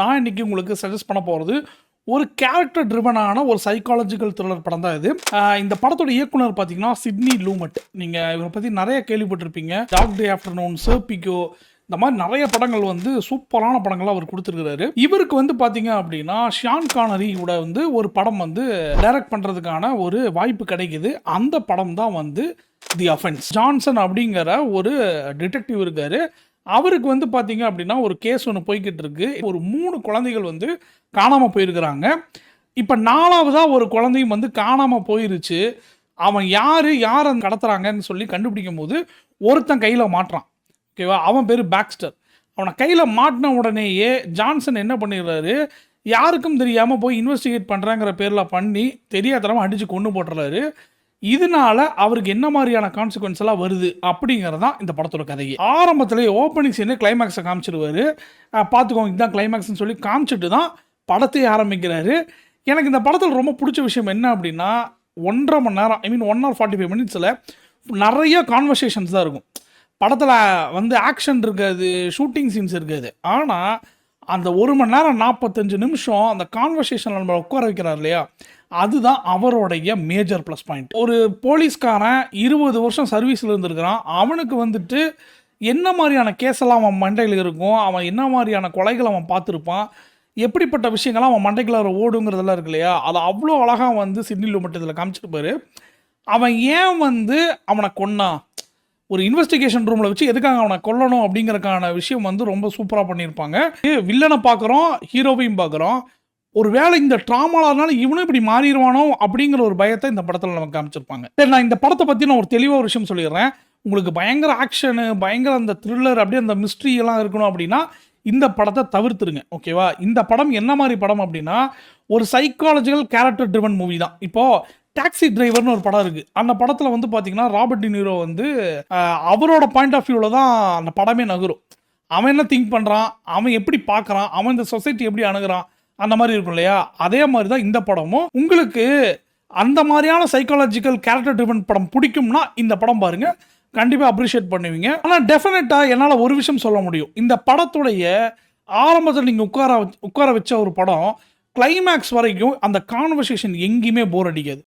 நான் இன்னைக்கு உங்களுக்கு சஜஸ்ட் பண்ண போகிறது ஒரு கேரக்டர் ட்ரிவனான ஒரு சைக்காலஜிக்கல் த்ரில்லர் படம் தான் இது. இந்த படத்தோட இயக்குனர் பார்த்தீங்கன்னா சிட்னி லூமெட். நீங்கள் இவரை பற்றி நிறைய கேள்விப்பட்டிருப்பீங்க. டாக் டே ஆஃப்டர்நூன், சர்பிகோ, இந்த மாதிரி நிறைய படங்கள் வந்து சூப்பரான படங்கள்லாம் அவர் கொடுத்துருக்கிறாரு. இவருக்கு வந்து பார்த்தீங்க அப்படின்னா ஷான் கானரியோட வந்து ஒரு படம் வந்து டைரக்ட் பண்ணுறதுக்கான ஒரு வாய்ப்பு கிடைக்குது. அந்த படம் தான் வந்து தி அஃபென்ஸ். ஜான்சன் அப்படிங்கிற ஒரு டிடெக்டிவ் இருக்காரு. அவருக்கு வந்து பார்த்தீங்க அப்படின்னா ஒரு கேஸ் ஒன்று போய்கிட்டு இருக்கு. ஒரு 3 குழந்தைகள் வந்து காணாமல் போயிருக்கிறாங்க. இப்போ 4வதாக ஒரு குழந்தையும் வந்து காணாமல் போயிருச்சு. அவன் யார் அந்த கடத்துறாங்கன்னு சொல்லி கண்டுபிடிக்கும் போது ஒருத்தன் கையில் மாட்டுறான். ஓகேவா? அவன் பேர் பாக்ஸ்டர். அவனை கையில் மாட்டின உடனேயே ஜான்சன் என்ன பண்ணிடுறாரு, யாருக்கும் தெரியாமல் போய் இன்வெஸ்டிகேட் பண்ணுறாங்கிற பேரில் பண்ணி தெரியாதனமாக அடித்து கொண்டு போட்டுறாரு. இதனால அவருக்கு என்ன மாதிரியான கான்சிக்வன்ஸ் எல்லாம் வருது அப்படிங்கிறது தான் இந்த படத்தோட கதையே. ஆரம்பத்திலேயே ஓப்பனிங் சீனே கிளைமேக்ஸை காமிச்சிருவாரு. பார்த்துக்கோங்க இதுதான் கிளைமேக்ஸ்னு சொல்லி காமிச்சிட்டு தான் படத்தையே ஆரம்பிக்கிறாரு. எனக்கு இந்த படத்தில் ரொம்ப பிடிச்ச விஷயம் என்ன அப்படின்னா 1.5 மணி நேரம், ஐ மீன் 1 hour 45 minutes நிறைய கான்வர்சேஷன்ஸ் தான் இருக்கும். படத்தில் வந்து ஆக்ஷன் இருக்காது, ஷூட்டிங் சீன்ஸ் இருக்காது. ஆனால் அந்த 1 மணி நேரம் 45 நிமிஷம் அந்த கான்வர்சேஷனில் நம்ம உட்கார வைக்கிறார் இல்லையா, அதுதான் அவருடைய மேஜர் ப்ளஸ் பாயிண்ட். ஒரு போலீஸ்காரன் 20 வருஷம் சர்வீஸில் இருந்திருக்கிறான். அவனுக்கு வந்துட்டு என்ன மாதிரியான கேஸெல்லாம் அவன் மண்டையில் இருக்கும், அவன் என்ன மாதிரியான கொலைகள் அவன் பார்த்துருப்பான், எப்படிப்பட்ட விஷயங்கள்லாம் அவன் மண்டைக்குள்ள ஓடுங்கிறதெல்லாம் இருக்கு இல்லையா, அதை அவ்வளோ அழகாக வந்து சிட்னி லூமெட் இதில் காமிச்சிருப்பாரு. அவன் ஏன் வந்து அவனை கொன்னான், ஒரு இன்வெஸ்டிகேஷன் ரூமில் வச்சு எதுக்காக அவனை கொல்லணும் அப்படிங்கிறக்கான விஷயம் வந்து ரொம்ப சூப்பராக பண்ணியிருப்பாங்க. வில்லனை பார்க்குறோம், ஹீரோவையும் பார்க்குறோம். ஒரு வேளை இந்த ட்ராமானால இவனும் இப்படி மாறிடுவானோ அப்படிங்கிற ஒரு பயத்தை இந்த படத்தில் நமக்கு காமிச்சிருப்பாங்க. சரி, நான் இந்த படத்தை பற்றி நான் ஒரு தெளிவாக ஒரு விஷயம் சொல்லிடுறேன். உங்களுக்கு பயங்கர ஆக்ஷனு, பயங்கர அந்த த்ரில்லர், அப்படியே அந்த மிஸ்ட்ரி எல்லாம் இருக்கணும் அப்படின்னா இந்த படத்தை தவிர்த்துருங்க. ஓகேவா? இந்த படம் என்ன மாதிரி படம் அப்படின்னா ஒரு சைக்காலஜிக்கல் கேரக்டர் ட்ரிவன் மூவி தான். இப்போது டாக்ஸி டிரைவர்னு ஒரு படம் இருக்குது. அந்த படத்தில் வந்து பார்த்தீங்கன்னா ராபர்ட் டினிரோ வந்து அவரோட பாயிண்ட் ஆஃப் வியூவில் தான் அந்த படமே நகரும். அவன் என்ன திங்க் பண்ணுறான், அவன் எப்படி பார்க்குறான், அவன் இந்த சொசைட்டி எப்படி அணுகிறான், அந்த மாதிரி இருக்கும் இல்லையா, அதே மாதிரி தான் இந்த படமும். உங்களுக்கு அந்த மாதிரியான சைக்காலஜிக்கல் கேரக்டர் ட்ரிவன் படம் பிடிக்கும்னா இந்த படம் பாருங்கள், கண்டிப்பாக அப்ரிஷியேட் பண்ணுவீங்க. ஆனால் டெஃபினட்டாக என்னால் ஒரு விஷயம் சொல்ல முடியும், இந்த படத்துடைய ஆரம்பத்தில் நீங்கள் உட்கார வச்ச ஒரு படம் கிளைமேக்ஸ் வரைக்கும் அந்த கான்வர்சேஷன் எங்கேயுமே போர் அடிக்காது.